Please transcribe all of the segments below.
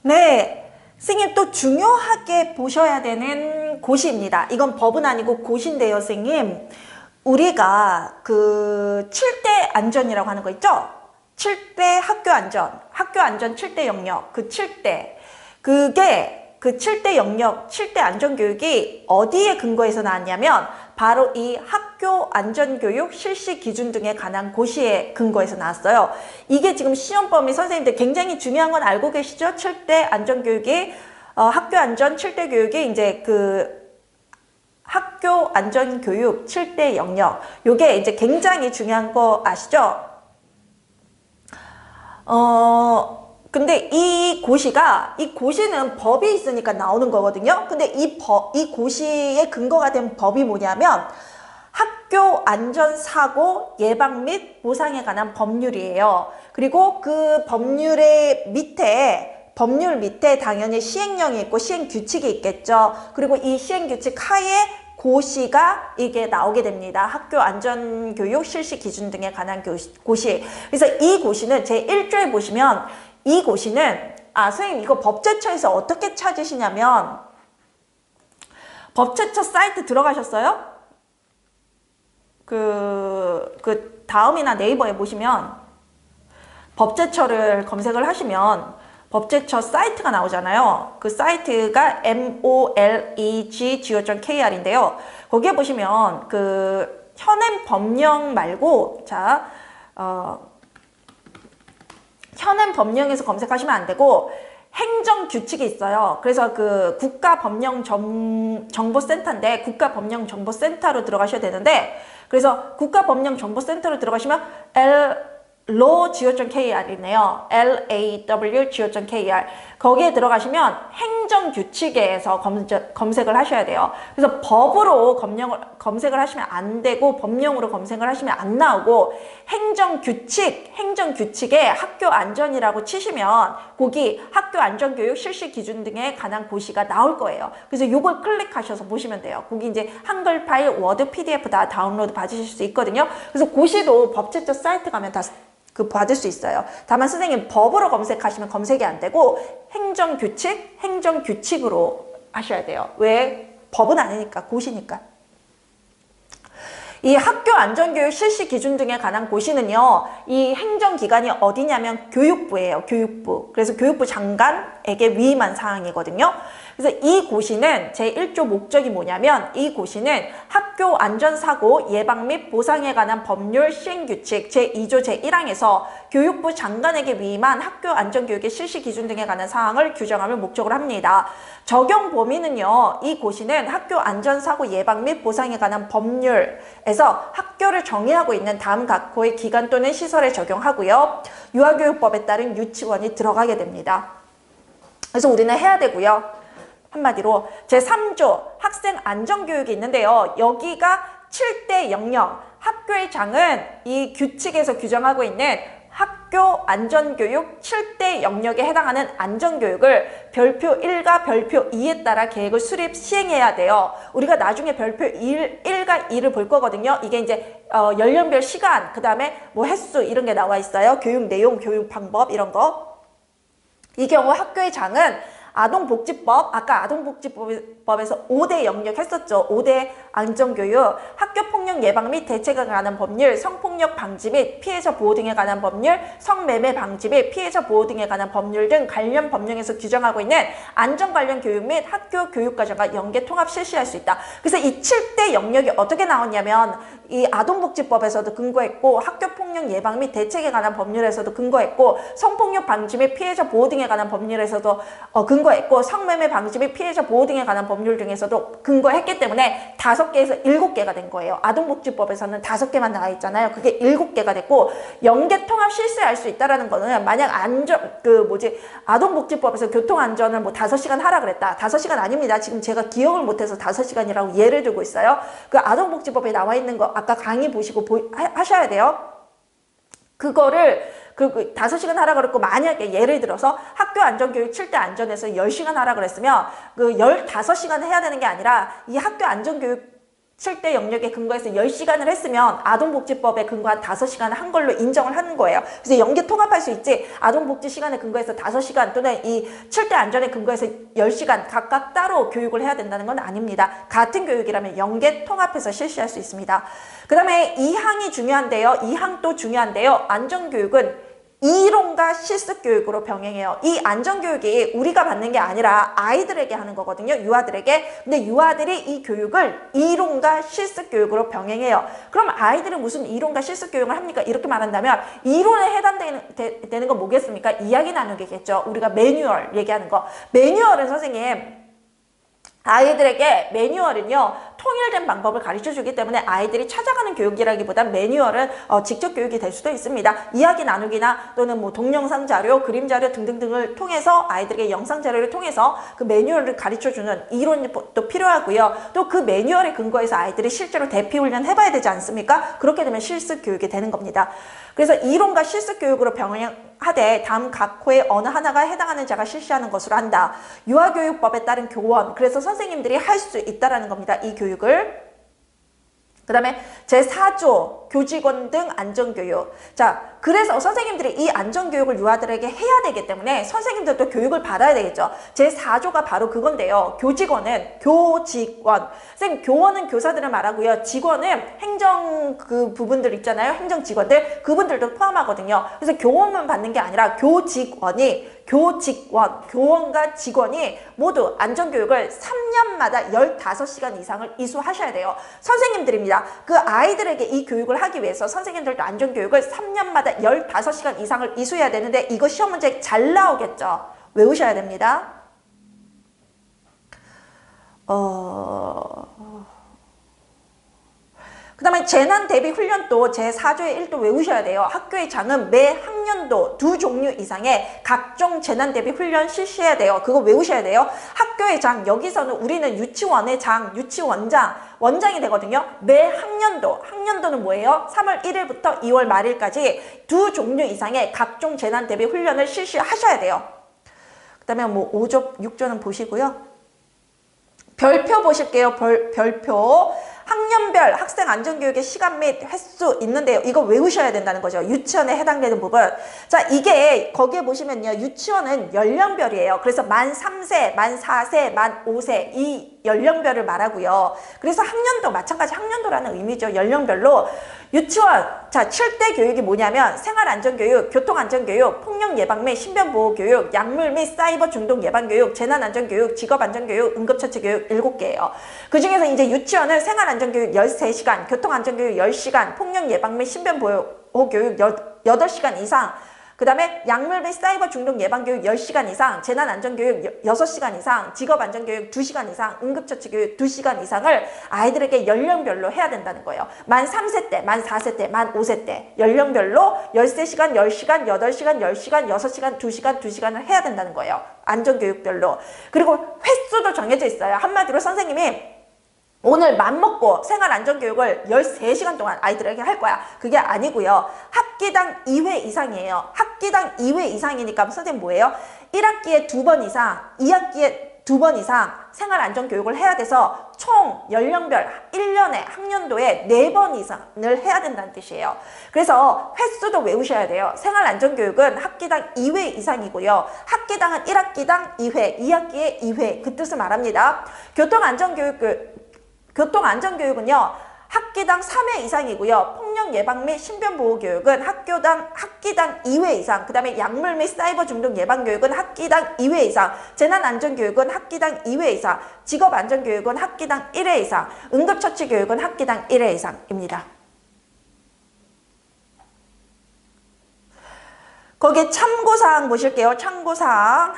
네, 선생님 또 중요하게 보셔야 되는 고시입니다. 이건 법은 아니고 고시인데요, 선생님. 우리가 그 7대 안전이라고 하는 거 있죠? 7대 학교 안전 7대 영역, 그 7대. 그게 그 7대 영역, 7대 안전교육이 어디에 근거해서 나왔냐면 바로 이 학교 안전교육 실시 기준 등에 관한 고시에 근거해서 나왔어요. 이게 지금 시험 범위 선생님들 굉장히 중요한 건 알고 계시죠? 7대 안전교육이 학교 안전 7대 교육이 이제 그 학교 안전교육 7대 영역, 요게 이제 굉장히 중요한 거 아시죠? 근데 이 고시는 법이 있으니까 나오는 거거든요. 근데 이 고시의 근거가 된 법이 뭐냐면 학교 안전사고 예방 및 보상에 관한 법률이에요. 그리고 그 법률 밑에 당연히 시행령이 있고 시행규칙이 있겠죠. 그리고 이 시행규칙 하에 고시가 이게 나오게 됩니다. 학교 안전교육 실시 기준 등에 관한 고시. 그래서 이 고시는 제 1조에 보시면 이 고시는 선생님 이거 법제처에서 어떻게 찾으시냐면 법제처 사이트 들어가셨어요? 그 다음이나 네이버에 보시면 법제처를 검색을 하시면 법제처 사이트가 나오잖아요. 그 사이트가 moleg.go.kr인데요. 거기에 보시면 그 현행 법령 말고 현행 법령에서 검색하시면 안 되고 행정규칙이 있어요. 그래서 그 국가법령정보센터인데 국가법령정보센터로 들어가셔야 되는데 그래서 국가법령정보센터로 들어가시면 law.go.kr이네요. law.go.kr 거기에 들어가시면 행정규칙에서 검색을 하셔야 돼요. 그래서 법으로 검색을 하시면 안 되고 법령으로 검색을 하시면 안 나오고 행정규칙에 학교 안전이라고 치시면 거기 학교 안전교육 실시 기준 등에 관한 고시가 나올 거예요. 그래서 이걸 클릭하셔서 보시면 돼요. 거기 이제 한글 파일, 워드, PDF 다 다운로드 받으실 수 있거든요. 그래서 고시도 법제처 사이트 가면 다 받을 수 있어요. 다만 선생님 법으로 검색하시면 검색이 안 되고 행정규칙으로 하셔야 돼요. 왜? 법은 아니니까, 고시니까. 이 학교 안전교육 실시 기준 등에 관한 고시는요, 이 행정기관이 어디냐면 교육부예요. 교육부. 그래서 교육부 장관에게 위임한 사항이거든요. 그래서 이 고시는 제1조 목적이 뭐냐면 이 고시는 학교 안전사고 예방 및 보상에 관한 법률 시행규칙 제2조 제1항에서 교육부 장관에게 위임한 학교 안전교육의 실시 기준 등에 관한 사항을 규정함을 목적으로 합니다. 적용 범위는요, 이 고시는 학교 안전사고 예방 및 보상에 관한 법률에서 학교를 정의하고 있는 다음 각호의 기관 또는 시설에 적용하고요. 유아교육법에 따른 유치원이 들어가게 됩니다. 그래서 우리는 해야 되고요. 한마디로 제3조 학생 안전교육이 있는데요. 여기가 7대 영역, 학교의 장은 이 규칙에서 규정하고 있는 학교 안전교육 7대 영역에 해당하는 안전교육을 별표 1과 별표 2에 따라 계획을 수립 시행해야 돼요. 우리가 나중에 별표 1과 2를 볼 거거든요. 이게 이제 연령별 시간, 그 다음에 뭐 횟수 이런 게 나와 있어요. 교육 내용, 교육 방법 이런 거. 이 경우 학교의 장은 아동복지법, 아까 아동복지법에서 5대 영역 했었죠. 5대 안전교육, 학교폭력 예방 및 대책에 관한 법률, 성폭력 방지 및 피해자 보호 등에 관한 법률, 성매매 방지 및 피해자 보호 등에 관한 법률 등 관련 법령에서 규정하고 있는 안전 관련 교육 및 학교 교육과정과 연계 통합 실시할 수 있다. 그래서 이 7대 영역이 어떻게 나오냐면 이 아동복지법에서도 근거했고 학교폭력 예방 및 대책에 관한 법률에서도 근거했고 성폭력 방지 및 피해자 보호 등에 관한 법률에서도 근거했고 성매매 방지 및 피해자 보호 등에 관한 법률 등에서도 근거했기 때문에 5개에서 7개가 된 거예요. 아동복지법에서는 5개만 나와 있잖아요. 그게 7개가 됐고 연계 통합 실시할 수 있다라는 거는 만약 아동복지법에서 교통안전을 뭐 5시간 하라 그랬다. 5시간 아닙니다. 지금 제가 기억을 못해서 5시간이라고 예를 들고 있어요. 그 아동복지법에 나와 있는 거 아까 강의 보시고 하셔야 돼요. 그거를 5시간 하라 그랬고 만약에 예를 들어서 학교 안전교육 7대 안전에서 10시간 하라 그랬으면 그 15시간 해야 되는 게 아니라 이 학교 안전교육 7대 영역에 근거해서 10시간을 했으면 아동복지법에 근거한 5시간을 한 걸로 인정을 하는 거예요. 그래서 연계 통합할 수 있지 아동복지 시간에 근거해서 5시간 또는 이 7대 안전에 근거해서 10시간 각각 따로 교육을 해야 된다는 건 아닙니다. 같은 교육이라면 연계 통합해서 실시할 수 있습니다. 그 다음에 2항이 중요한데요. 2항도 중요한데요. 안전교육은 이론과 실습 교육으로 병행해요. 이 안전교육이 우리가 받는 게 아니라 아이들에게 하는 거거든요. 유아들에게. 근데 유아들이 이 교육을 이론과 실습 교육으로 병행해요. 그럼 아이들은 무슨 이론과 실습 교육을 합니까? 이렇게 말한다면 이론에 해당되는 건 뭐겠습니까? 이야기 나누기겠죠. 우리가 매뉴얼 얘기하는 거. 매뉴얼은 선생님 아이들에게 매뉴얼은요 통일된 방법을 가르쳐주기 때문에 아이들이 찾아가는 교육이라기보단 매뉴얼은 직접 교육이 될 수도 있습니다. 이야기 나누기나 또는 뭐 동영상 자료, 그림 자료 등등등을 통해서 아이들에게 영상 자료를 통해서 그 매뉴얼을 가르쳐주는 이론도 필요하고요. 또 그 매뉴얼에 근거해서 아이들이 실제로 대피 훈련 해봐야 되지 않습니까? 그렇게 되면 실습 교육이 되는 겁니다. 그래서 이론과 실습 교육으로 병행하되 다음 각 호의 어느 하나가 해당하는 자가 실시하는 것으로 한다. 유아교육법에 따른 교원, 그래서 선생님들이 할 수 있다라는 겁니다. 이 교육을. 그 다음에 제4조 교직원 등 안전교육. 자, 그래서 선생님들이 이 안전교육을 유아들에게 해야 되기 때문에 선생님들도 교육을 받아야 되겠죠. 제4조가 바로 그건데요. 교직원은 교직원. 선생님 교원은 교사들을 말하고요. 직원은 행정 그 부분들 있잖아요. 행정 직원들. 그분들도 포함하거든요. 그래서 교원만 받는 게 아니라 교원과 직원이 모두 안전교육을 3년마다 15시간 이상을 이수하셔야 돼요. 선생님들입니다. 그 아이들에게 이 교육을 하기 위해서 선생님들도 안전교육을 3년마다 15시간 이상을 이수해야 되는데 이거 시험 문제 잘 나오겠죠? 외우셔야 됩니다. 그 다음에 재난 대비 훈련도 제4조의 1도 외우셔야 돼요. 학교의 장은 매 학년도 2종류 이상의 각종 재난 대비 훈련 실시해야 돼요. 그거 외우셔야 돼요. 학교의 장, 여기서는 우리는 유치원의 장, 유치원장, 원장이 되거든요. 매 학년도는 뭐예요? 3월 1일부터 2월 말일까지 2종류 이상의 각종 재난 대비 훈련을 실시하셔야 돼요. 그 다음에 뭐 5조, 6조는 보시고요. 별표 보실게요. 별표. 학년별 학생 안전교육의 시간 및 횟수 있는데요. 이거 외우셔야 된다는 거죠. 유치원에 해당되는 부분. 자, 이게 거기에 보시면요. 유치원은 연령별이에요. 그래서 만 3세, 만 4세, 만 5세 이 연령별을 말하고요. 그래서 학년도 마찬가지 학년도라는 의미죠. 연령별로. 유치원, 자 7대 교육이 뭐냐면 생활안전교육, 교통안전교육, 폭력예방 및 신변보호교육, 약물 및 사이버 중독 예방교육, 재난안전교육, 직업안전교육, 응급처치교육 7개예요. 그 중에서 이제 유치원은 생활안전교육 13시간, 교통안전교육 10시간, 폭력예방 및 신변보호교육 8시간 이상, 그 다음에 약물 및 사이버 중독 예방교육 10시간 이상, 재난안전교육 6시간 이상, 직업안전교육 2시간 이상, 응급처치교육 2시간 이상을 아이들에게 연령별로 해야 된다는 거예요. 만 3세 때, 만 4세 때, 만 5세 때 연령별로 13시간, 10시간, 8시간, 10시간, 6시간, 2시간, 2시간을 해야 된다는 거예요. 안전교육별로. 그리고 횟수도 정해져 있어요. 한마디로 선생님이 오늘 맘먹고 생활안전교육을 13시간 동안 아이들에게 할 거야. 그게 아니고요. 학기당 2회 이상이에요. 학기당 2회 이상이니까 선생님 뭐예요? 1학기에 2번 이상, 2학기에 2번 이상 생활안전교육을 해야 돼서 총 연령별 1년에 학년도에 4번 이상을 해야 된다는 뜻이에요. 그래서 횟수도 외우셔야 돼요. 생활안전교육은 학기당 2회 이상이고요. 학기당은 1학기당 2회, 2학기에 2회 그 뜻을 말합니다. 교통안전교육은요. 학기당 3회 이상이고요. 폭력예방 및 신변보호교육은 학기당 2회 이상, 그 다음에 약물 및 사이버 중독 예방교육은 학기당 2회 이상, 재난안전교육은 학기당 2회 이상, 직업안전교육은 학기당 1회 이상, 응급처치교육은 학기당 1회 이상입니다. 거기에 참고사항 보실게요. 참고사항.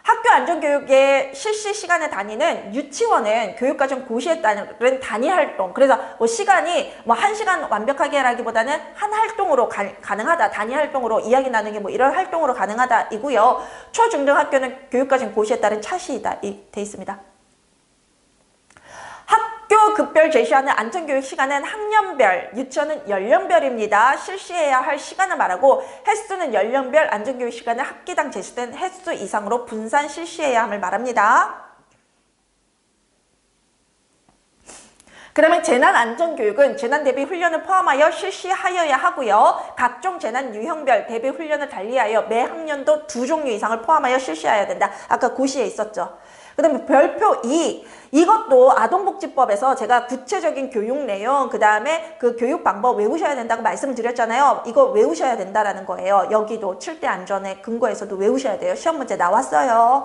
학교 안전교육의 실시 시간의 단위는 유치원은 교육과정 고시에 따른 단위 활동. 그래서 뭐 시간이 뭐 1시간 완벽하게 하기보다는 한 활동으로 가능하다. 단위 활동으로 이야기 나누기 뭐 이런 활동으로 가능하다 이고요. 초중등학교는 교육과정 고시에 따른 차시이다 돼 있습니다. 학교 급별 제시하는 안전교육 시간은 학년별, 유치원은 연령별입니다. 실시해야 할 시간을 말하고 횟수는 연령별, 안전교육 시간을 학기당 제시된 횟수 이상으로 분산 실시해야 함을 말합니다. 그러면 재난안전교육은 재난 대비 훈련을 포함하여 실시하여야 하고요. 각종 재난 유형별 대비 훈련을 달리하여 매 학년도 2종류 이상을 포함하여 실시해야 된다. 아까 고시에 있었죠. 그 다음에 별표 2. 이것도 아동복지법에서 제가 구체적인 교육 내용, 그 다음에 그 교육 방법 외우셔야 된다고 말씀드렸잖아요. 이거 외우셔야 된다라는 거예요. 여기도 7대 안전에 근거해서도 외우셔야 돼요. 시험 문제 나왔어요.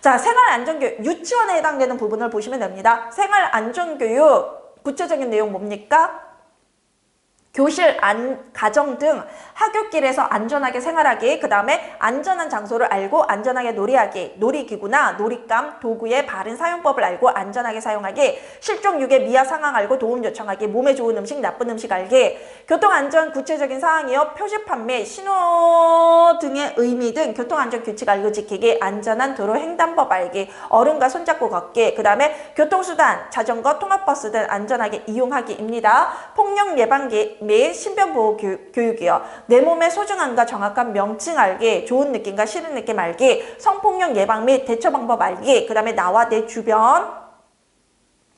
자, 생활안전교육, 유치원에 해당되는 부분을 보시면 됩니다. 생활안전교육 구체적인 내용 뭡니까? 교실, 가정 등 하굣길에서 안전하게 생활하기, 그 다음에 안전한 장소를 알고 안전하게 놀이하기, 놀이기구나 놀잇감, 도구의 바른 사용법을 알고 안전하게 사용하기, 실종 유괴 미화 상황 알고 도움 요청하기, 몸에 좋은 음식, 나쁜 음식 알기, 교통안전 구체적인 사항이요, 표지판 및 신호 등의 의미 등 교통안전 규칙 알고 지키기, 안전한 도로 횡단법 알기, 어른과 손잡고 걷기, 그 다음에 교통수단, 자전거, 통학버스 등 안전하게 이용하기입니다. 폭력 예방기 및 신변보호 교육이요. 내 몸의 소중함과 정확한 명칭 알기, 좋은 느낌과 싫은 느낌 알기, 성폭력 예방 및 대처 방법 알기, 그 다음에 나와 내 주변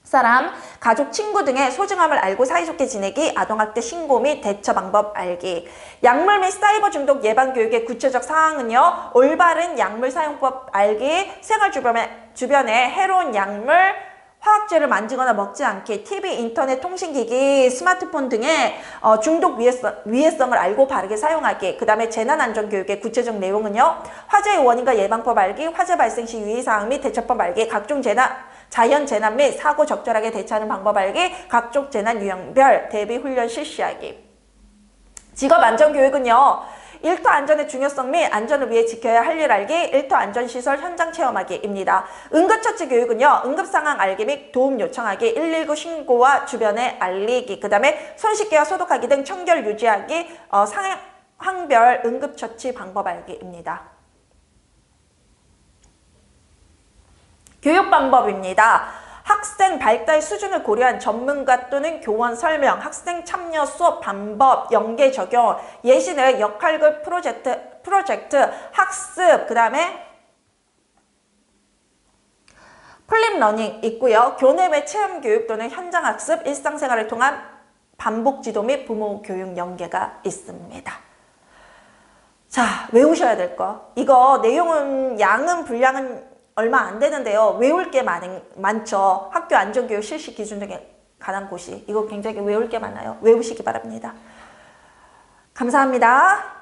사람, 가족, 친구 등의 소중함을 알고 사이좋게 지내기, 아동학대 신고 및 대처 방법 알기. 약물 및 사이버 중독 예방 교육의 구체적 사항은요. 올바른 약물 사용법 알기, 생활 주변에 해로운 약물, 화학제를 만지거나 먹지 않기, TV, 인터넷, 통신기기, 스마트폰 등의 중독 위해성을 알고 바르게 사용하기. 그 다음에 재난안전교육의 구체적 내용은요. 화재의 원인과 예방법 알기, 화재 발생 시 유의사항 및 대처법 알기, 각종 자연재난 및 사고 적절하게 대처하는 방법 알기, 각종 재난 유형별 대비훈련 실시하기. 직업안전교육은요. 일터 안전의 중요성 및 안전을 위해 지켜야 할 일 알기, 일터 안전시설 현장 체험하기입니다. 응급처치 교육은요. 응급상황 알기 및 도움 요청하기, 119 신고와 주변에 알리기, 그 다음에 손 씻기와 소독하기 등 청결 유지하기, 상황별 응급처치 방법 알기입니다. 교육 방법입니다. 학생 발달 수준을 고려한 전문가 또는 교원 설명, 학생 참여 수업 방법, 연계 적용, 예시는 역할극 프로젝트, 학습, 그 다음에 플립러닝 있고요. 교내 외 체험교육 또는 현장학습, 일상생활을 통한 반복지도 및 부모 교육 연계가 있습니다. 자, 외우셔야 될 거. 이거 내용은 양은 얼마 안 되는데요. 외울 게 많죠. 학교 안전교육 실시 기준 등에 관한 고시. 이거 굉장히 외울 게 많아요. 외우시기 바랍니다. 감사합니다.